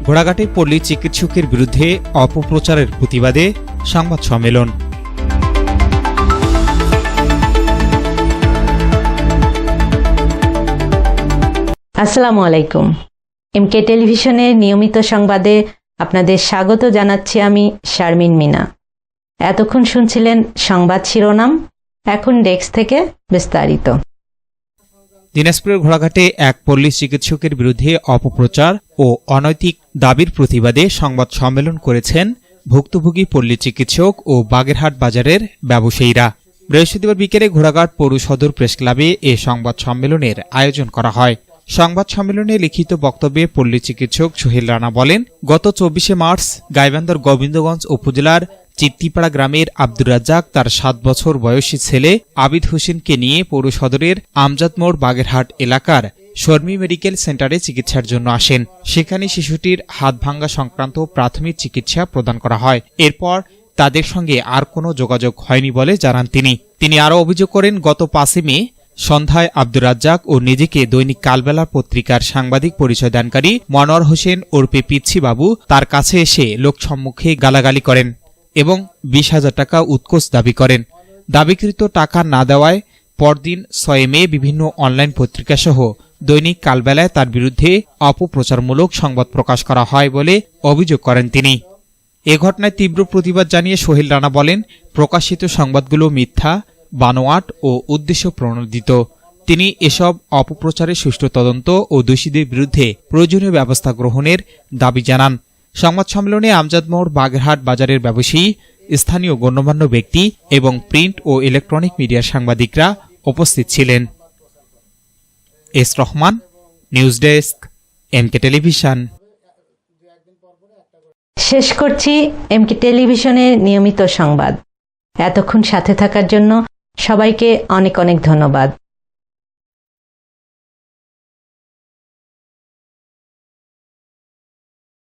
ঘোড়াঘাটে পল্লী চিকিৎসকের বিরুদ্ধে অপপ্রচারের প্রতিবাদে সংবাদ সম্মেলন। আসসালামু আলাইকুম। এমকে টেলিভিশনের নিয়মিত সংবাদে আপনাদের স্বাগত জানাচ্ছি আমি শারমিন মিনা। এতক্ষণ শুনছিলেন সংবাদ শিরোনাম, এখন ডেস্ক থেকে বিস্তারিত। দিনাজপুরের ঘোড়াঘাটে এক পল্লী চিকিৎসকের বিরুদ্ধে অপপ্রচার ও অনৈতিক দাবির প্রতিবাদে সংবাদ সম্মেলন করেছেন ভুক্তভোগী পল্লী চিকিৎসক ও বাগেরহাট বাজারের ব্যবসায়ীরা। বৃহস্পতিবার বিকেলে ঘোড়াঘাট পৌর সদর প্রেস ক্লাবে এ সংবাদ সম্মেলনের আয়োজন করা হয়। সংবাদ সম্মেলনে লিখিত বক্তব্যে পল্লী চিকিৎসক সোহেল রানা বলেন, গত ২৪শে মার্চ গাইবান্ধার গোবিন্দগঞ্জ উপজেলার চিত্তিপাড়া গ্রামের আব্দুর রাজ্জাক তার ৭ বছর বয়সী ছেলে আবিদ হোসেনকে নিয়ে পৌর সদরের আমজাদ মোড় বাগেরহাট এলাকার শর্মী মেডিকেল সেন্টারে চিকিৎসার জন্য আসেন। সেখানে শিশুটির হাত ভাঙ্গা সংক্রান্ত প্রাথমিক চিকিৎসা প্রদান করা হয়। এরপর তাদের সঙ্গে আর কোনো যোগাযোগ হয়নি বলে জানান তিনি আরও অভিযোগ করেন, গত ৫ই মে সন্ধ্যায় আব্দুর রাজ্জাক ও নিজেকে দৈনিক কালবেলা পত্রিকার সাংবাদিক পরিচয় দানকারী মনোয়ার হোসেন ওরফে পিচ্ছি বাবু তার কাছে এসে লোকসম্মুখে গালাগালি করেন এবং ২০,০০০ টাকা উৎকোচ দাবি করেন। দাবিকৃত টাকা না দেওয়ায় পরদিন ৬ মে বিভিন্ন অনলাইন পত্রিকাসহ দৈনিক কালবেলায় তার বিরুদ্ধে অপপ্রচারমূলক সংবাদ প্রকাশ করা হয় বলে অভিযোগ করেন তিনি। এ ঘটনায় তীব্র প্রতিবাদ জানিয়ে সোহেল রানা বলেন, প্রকাশিত সংবাদগুলো মিথ্যা, বানোয়াট ও উদ্দেশ্য প্রণোদিত। তিনি এসব অপপ্রচারের সুষ্ঠু তদন্ত ও দোষীদের বিরুদ্ধে প্রয়োজনীয় ব্যবস্থা গ্রহণের দাবি জানান। সংবাদ সম্মেলনে আমজাদ মোড় বাগেরহাট বাজারের ব্যবসায়ী, স্থানীয় গণ্যমান্য ব্যক্তি এবং প্রিন্ট ও ইলেকট্রনিক মিডিয়ার সাংবাদিকরা উপস্থিত ছিলেন। S Rahman, news desk, MK television. শেষ করছি এমকে টেলিভিশনের নিয়মিত সংবাদ। এতক্ষণ সাথে থাকার জন্য সবাইকে অনেক অনেক ধন্যবাদ।